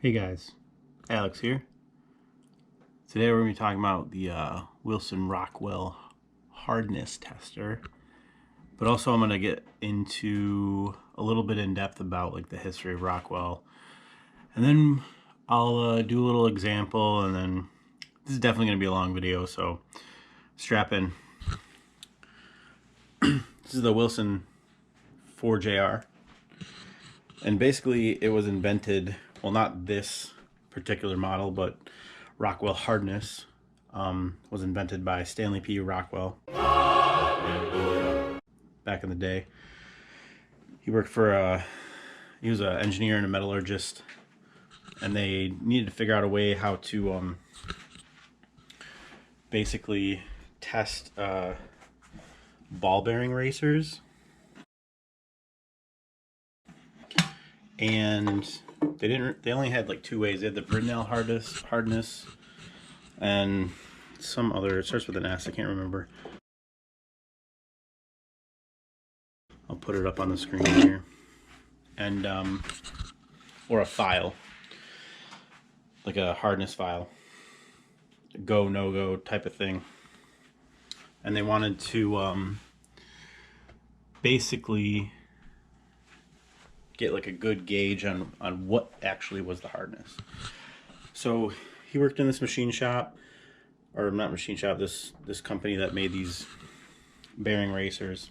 Hey guys, Alex here. Today we're going to be talking about the Wilson Rockwell hardness tester, but also I'm going to get into a little bit in depth about like the history of Rockwell, and then I'll do a little example, and then this is definitely going to be a long video, so strap in. This is the Wilson 4JR, and basically it was invented, well, not this particular model, but Rockwell Hardness was invented by Stanley P. Rockwell back in the day. He worked for he was an engineer and a metallurgist, and they needed to figure out a way how to basically test ball bearing racers. And they only had like two ways. They had the Britnell hardness and some other, it starts with an S, I can't remember. I'll put it up on the screen here. And or a file, like a hardness file, go no go type of thing. And they wanted to basically get like a good gauge on what actually was the hardness. So he worked in this machine shop, or not machine shop, this company that made these bearing racers,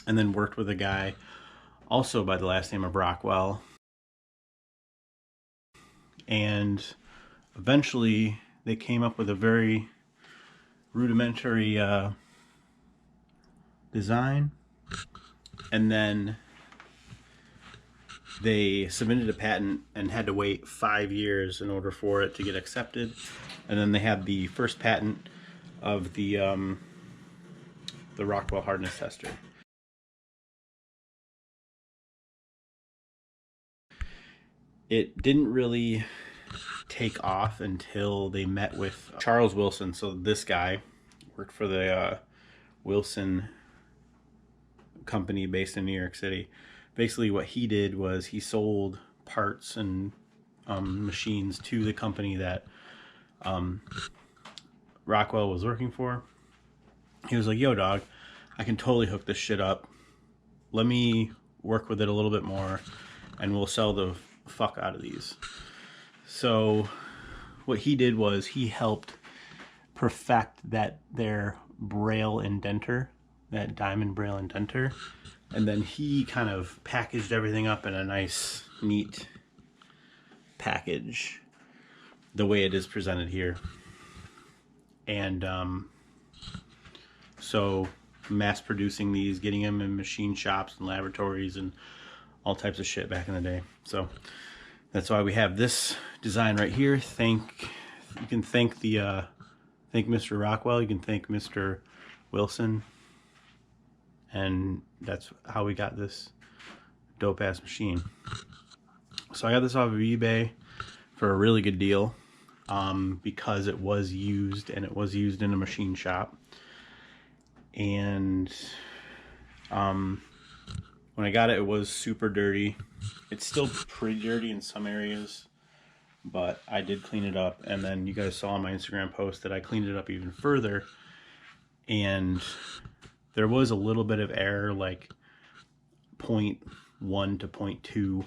and then worked with a guy also by the last name of Rockwell, and eventually they came up with a very rudimentary design, and then they submitted a patent and had to wait 5 years in order for it to get accepted. And then they had the first patent of the Rockwell hardness tester. It didn't really take off until they met with Charles Wilson. So this guy worked for the Wilson company based in New York City. Basically what he did was he sold parts and machines to the company that Rockwell was working for. He was like, yo dog, I can totally hook this shit up. Let me work with it a little bit more and we'll sell the fuck out of these. So what he did was he helped perfect their braille indenter, that diamond braille indenter. And then he kind of packaged everything up in a nice, neat package, the way it is presented here. And so mass producing these, getting them in machine shops and laboratories and all types of shit back in the day. So that's why we have this design right here. You can thank Mr. Rockwell, you can thank Mr. Wilson. And that's how we got this dope ass machine. So I got this off of eBay for a really good deal, because it was used, and it was used in a machine shop. And when I got it, it was super dirty. It's still pretty dirty in some areas, but I did clean it up. And then you guys saw on my Instagram post that I cleaned it up even further, and there was a little bit of error, like 0.1 to 0.2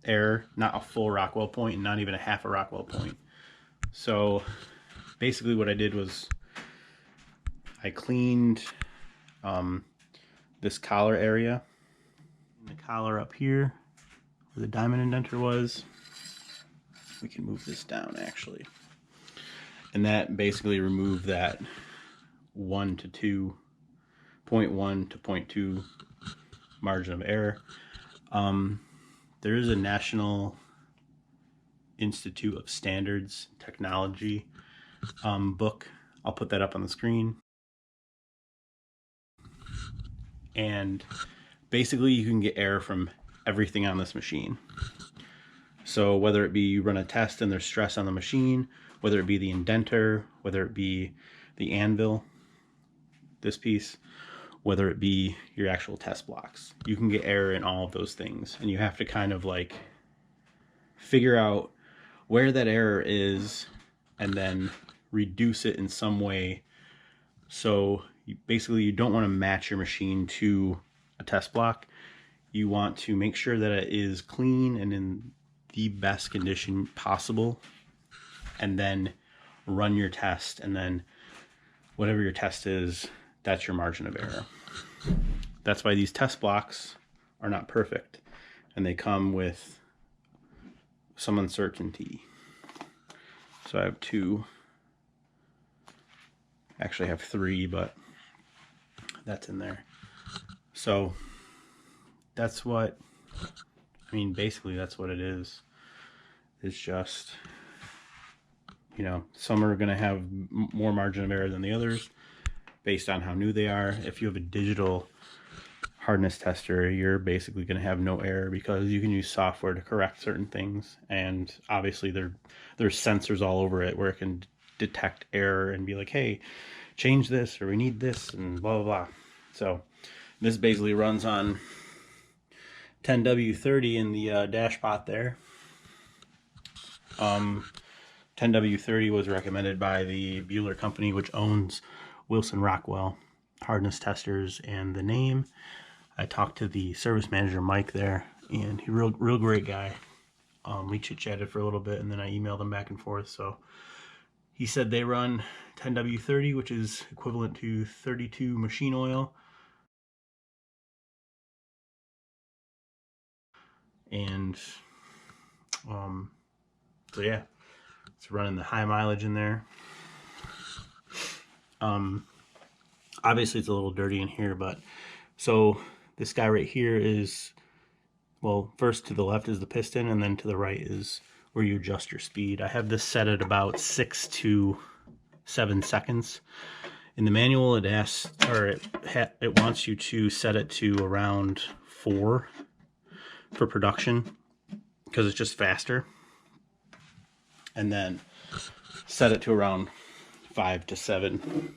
error, not a full Rockwell point, and not even a half a Rockwell point. So basically what I did was I cleaned this collar area, the collar up here where the diamond indenter was. We can move this down actually. And that basically removed that 1 to 2, 0.1 to 0.2 margin of error. There is a National Institute of Standards Technology book. I'll put that up on the screen. And basically you can get error from everything on this machine. So whether it be you run a test and there's stress on the machine, whether it be the indenter, whether it be the anvil, this piece, whether it be your actual test blocks. You can get error in all of those things, and you have to kind of like figure out where that error is and then reduce it in some way. So basically you don't want to match your machine to a test block. You want to make sure that it is clean and in the best condition possible, and then run your test, and then whatever your test is, that's your margin of error. That's why these test blocks are not perfect, and they come with some uncertainty. So I have two. Actually I have three, but that's in there. So that's what, I mean, basically that's what it is. It's just, you know, some are going to have more margin of error than the others based on how new they are. If you have a digital hardness tester, you're basically going to have no error because you can use software to correct certain things, and obviously there's sensors all over it where it can detect error and be like, hey, change this, or we need this, and blah blah blah. So this basically runs on 10W30 in the dashpot there. 10W30 was recommended by the Bueller company, which owns Wilson Rockwell hardness testers, and the name, I talked to the service manager Mike there, and he real great guy. We chit-chatted for a little bit, and then I emailed him back and forth. So he said they run 10W30, which is equivalent to 32 machine oil, and so yeah, it's running the high mileage in there. Obviously it's a little dirty in here, but so this guy right here is, well, first to the left is the piston, and then to the right is where you adjust your speed. I have this set at about 6 to 7 seconds. In the manual, it asks, or it wants you to set it to around 4 for production because it's just faster, and then set it to around 5 to 7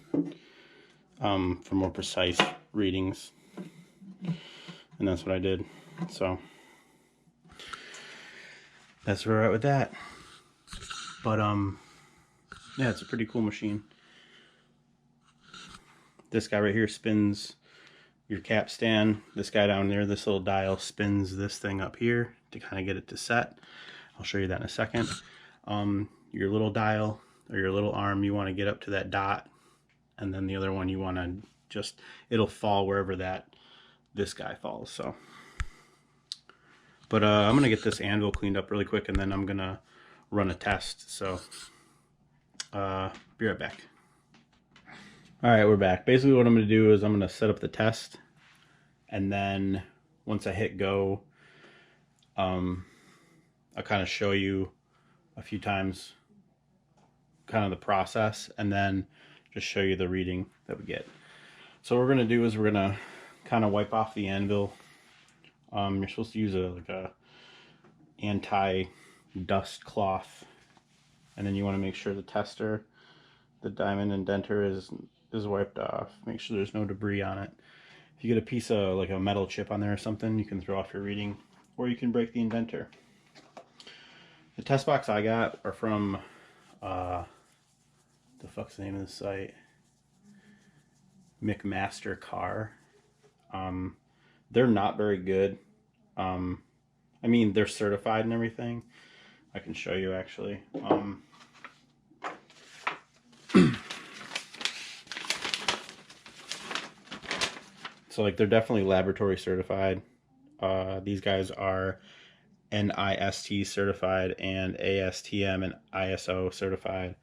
for more precise readings. And that's what I did. So that's where we're at with that. But yeah, it's a pretty cool machine. This guy right here spins your cap stand. This guy down there, this little dial, spins this thing up here to kind of get it to set. I'll show you that in a second. Your little dial, or your little arm, you want to get up to that dot, and then the other one you want to just, it'll fall wherever this guy falls. So but I'm gonna get this anvil cleaned up really quick, and then I'm gonna run a test. So be right back. All right, we're back. Basically what I'm gonna do is I'm gonna set up the test, and then once I hit go, I'll kind of show you a few times kind of the process, and then just show you the reading that we get. So what we're gonna do is we're gonna kind of wipe off the anvil. You're supposed to use a anti-dust cloth, and then you want to make sure the tester, the diamond indenter is wiped off. Make sure there's no debris on it. If you get a piece of like a metal chip on there or something, you can throw off your reading, or you can break the indenter. The test box I got are from the fuck's the name of the site? McMaster Car. They're not very good. I mean, they're certified and everything. I can show you actually. So like, they're definitely laboratory certified. These guys are NIST certified and ASTM and ISO certified.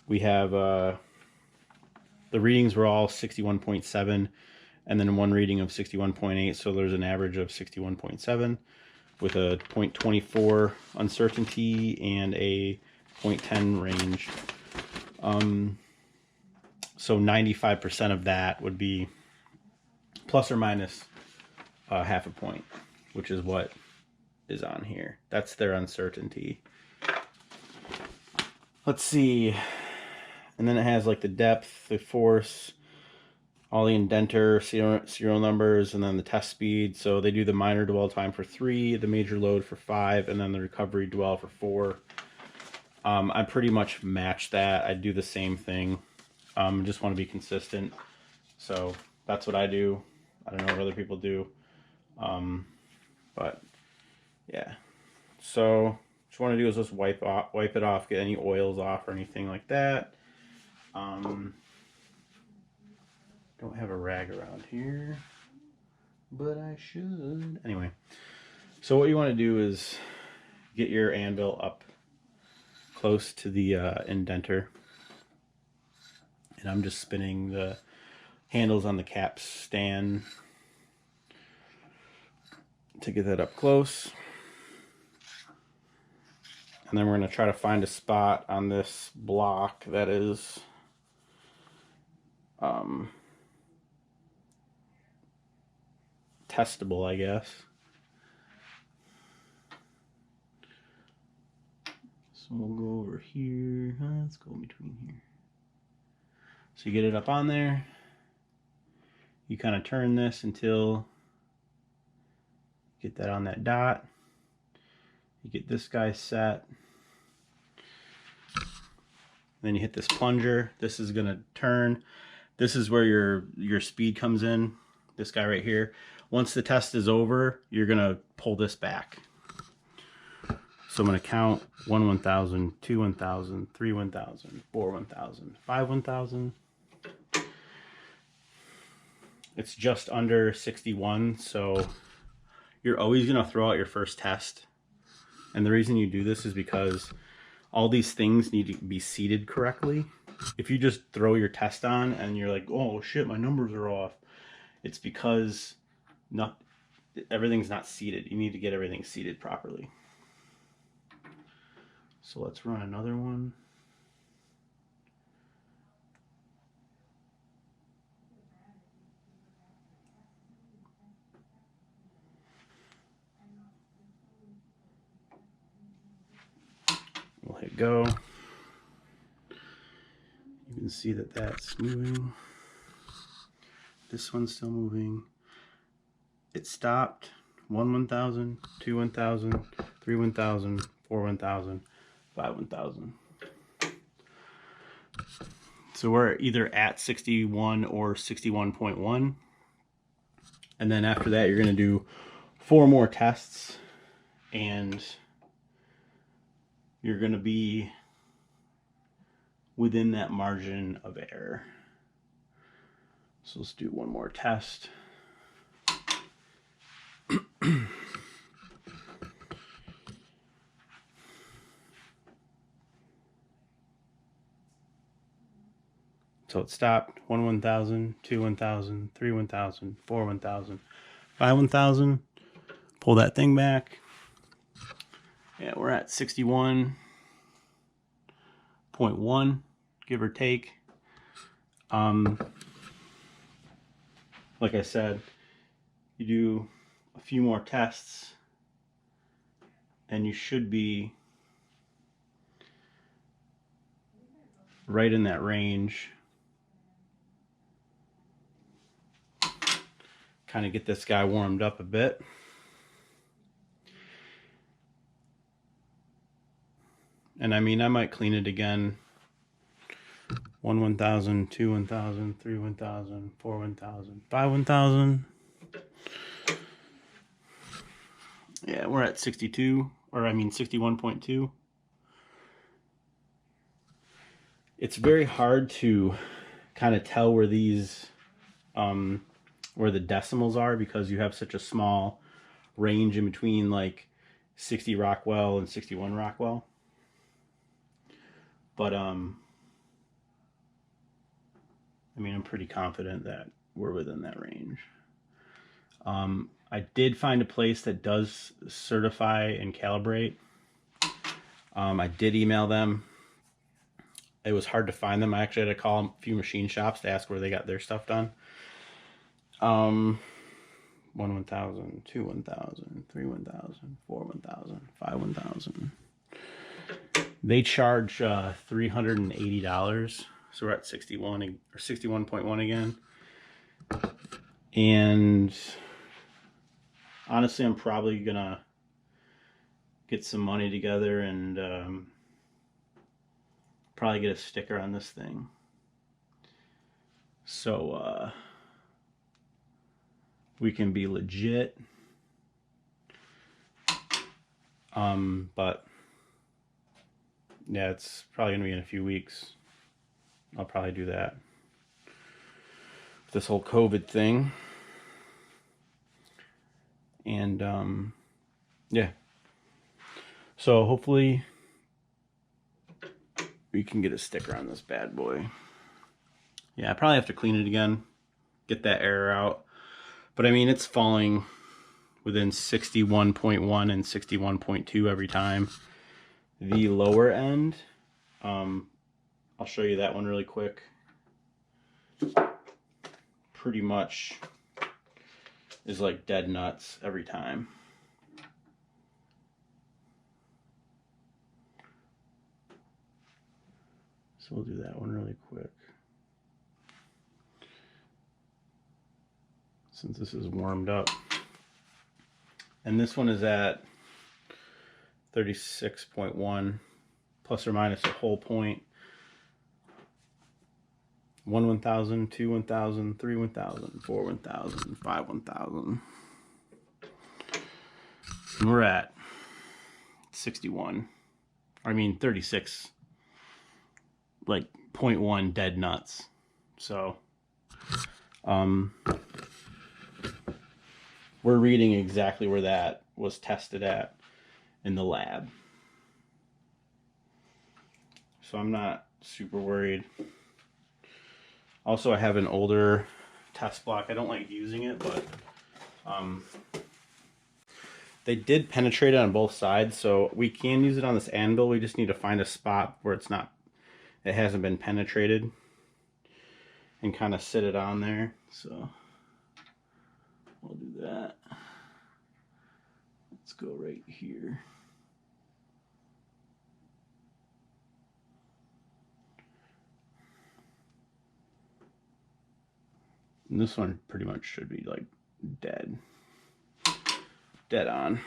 We have the readings were all 61.7, and then one reading of 61.8, so there's an average of 61.7 with a 0.24 uncertainty and a 0.10 range. So 95% of that would be plus or minus half a point, which is what is on here. That's their uncertainty. Let's see. And then it has like the depth, the force, all the indenter serial numbers, and then the test speed. So they do the minor dwell time for 3, the major load for 5, and then the recovery dwell for 4. I pretty much match that. I do the same thing. Just want to be consistent. So that's what I do. I don't know what other people do. But yeah. So what you want to do is just wipe it off, get any oils off or anything like that. Don't have a rag around here, but I should. Anyway, so what you want to do is get your anvil up close to the indenter, and I'm just spinning the handles on the cap stand to get that up close. And then we're going to try to find a spot on this block that is testable, I guess. So we'll go over here. Let's go in between here. So you get it up on there. You kind of turn this until you get that on that dot. You get this guy set. Then you hit this plunger. This is gonna turn. This is where your speed comes in. This guy right here. Once the test is over, you're gonna pull this back. So I'm gonna count 1 1000, 2 1000, 3 1000, 4 1000, 5 1000. It's just under 61, so you're always gonna throw out your first test. And the reason you do this is because all these things need to be seated correctly. If you just throw your test on and you're like, oh shit, my numbers are off, it's because everything's not seated. You need to get everything seated properly. So let's run another one. We'll hit go. You can see that that's moving. This one's still moving. It stopped. 1 1000, 2 1000, 3 1000, 4 1000, 5 1000. So we're either at 61 or 61.1. And then after that, you're going to do 4 more tests. And you're going to be within that margin of error. So let's do one more test. So it stopped. 1 1000, 2 1000, 3 1000, 4 1000, 5 1000. Pull that thing back. Yeah, we're at 61.1, give or take. Like I said, you do a few more tests and you should be right in that range. Kind of get this guy warmed up a bit. And I mean, I might clean it again. 1 1000, 2 1000, 3 1000, 4 1000, 5 1000. Yeah, we're at 62, or I mean 61.2. It's very hard to kind of tell where these, where the decimals are, because you have such a small range in between like 60 Rockwell and 61 Rockwell. But I mean, I'm pretty confident that we're within that range. I did find a place that does certify and calibrate. I did email them. It was hard to find them. I actually had to call a few machine shops to ask where they got their stuff done. 1 1000, 2 1000, 3 1000, 4 1000, 5 1000. They charge $380. So we're at 61 or 61.1 again. And honestly, I'm probably gonna get some money together and probably get a sticker on this thing. So we can be legit. But yeah, it's probably gonna be in a few weeks. I'll probably do that. This whole COVID thing. And yeah. So hopefully we can get a sticker on this bad boy. Yeah, I probably have to clean it again, get that error out. But I mean, it's falling within 61.1 and 61.2 every time. The lower end, I'll show you that one really quick. Pretty much is like dead nuts every time. So we'll do that one really quick. Since this is warmed up. And this one is at 36.1 plus or minus a whole point. 1 1000, 2 1000, 3 1000, 4 1000, 5 1000. And we're at 61. I mean 36, like 0.1 dead nuts. So we're reading exactly where that was tested at in the lab. So I'm not super worried. Also, I have an older test block. I don't like using it, but they did penetrate it on both sides, so we can use it on this anvil. We just need to find a spot where it hasn't been penetrated, and kind of sit it on there. So we'll do that. Let's go right here. And this one pretty much should be like dead on.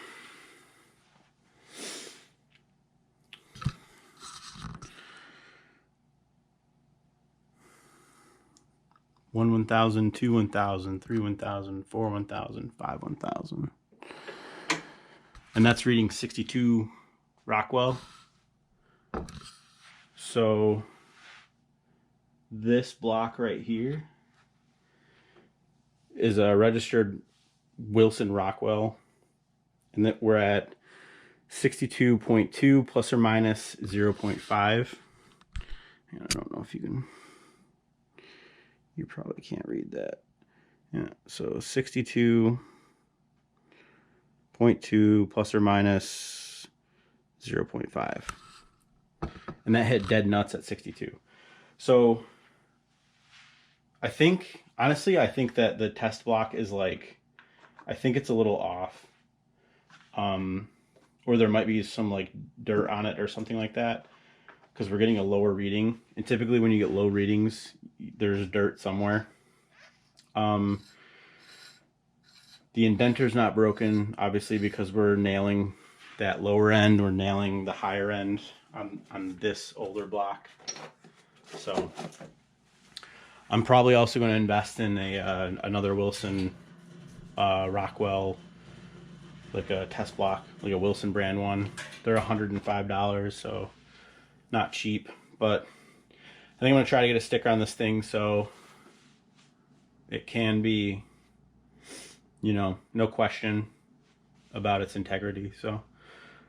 One 1000, 2 1000, 3 1000, 4 1000, 5 1000. And that's reading 62 Rockwell. So this block right here is a registered Wilson Rockwell, and that we're at 62.2 plus or minus 0.5. And I don't know if you probably can't read that. Yeah, so 62.2 plus or minus 0.5. And that hit dead nuts at 62. So honestly, I think that the test block is like, I think it's a little off. Or there might be some like dirt on it or something like that, because we're getting a lower reading. And typically when you get low readings, there's dirt somewhere. The indenter's not broken, obviously, because we're nailing that lower end. We're nailing the higher end on this older block. So I'm probably also going to invest in another Wilson Rockwell, like a test block, like a Wilson brand one. They're $105, so not cheap. But I think I'm going to try to get a sticker on this thing so it can be, no question about its integrity. So,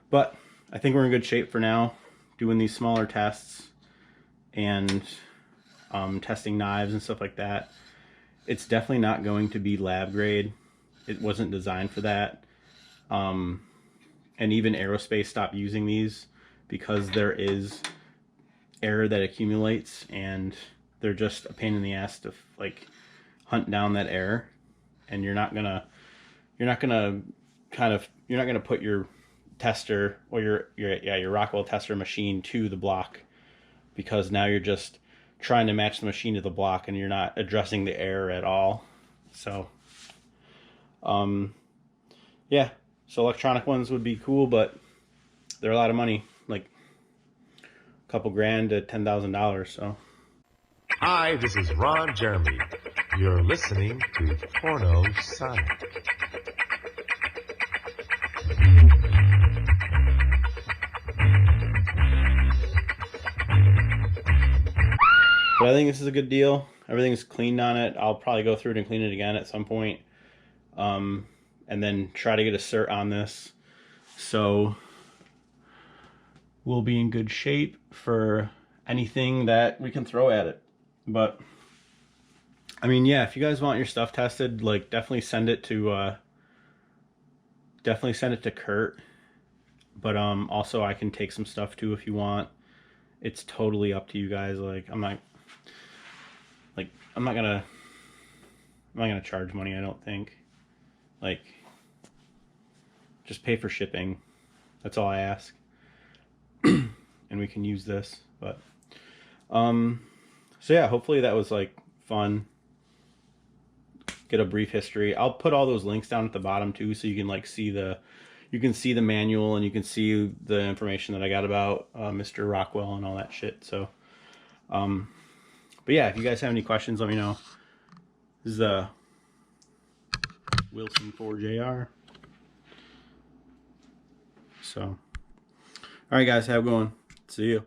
but I think we're in good shape for now, doing these smaller tests and testing knives and stuff like that. It's definitely not going to be lab grade. It wasn't designed for that. And even aerospace stopped using these because there is air that accumulates, and they're just a pain in the ass to like hunt down that air. And you're not gonna put your tester or your Rockwell tester machine to the block, because now you're just trying to match the machine to the block and you're not addressing the air at all. So, yeah. So electronic ones would be cool, but they're a lot of money, like a couple grand to $10,000. So. Hi, this is Ron Jeremy. You're listening to Porno Sonic. But I think this is a good deal. Everything's cleaned on it. I'll probably go through it and clean it again at some point. And then try to get a cert on this. So we'll be in good shape for anything that we can throw at it. But I mean, yeah, if you guys want your stuff tested, like definitely send it to Kurt. But also I can take some stuff too if you want. It's totally up to you guys. Like I'm not gonna charge money, I don't think. Like, just pay for shipping. That's all I ask. And we can use this. But so yeah, hopefully that was like fun. Get a brief history. I'll put all those links down at the bottom too, so you can like see the manual, and you can see the information that I got about Mr. Rockwell and all that shit. So but yeah, if you guys have any questions, let me know. This is Wilson 4JR. So, all right, guys, have a good one. See you.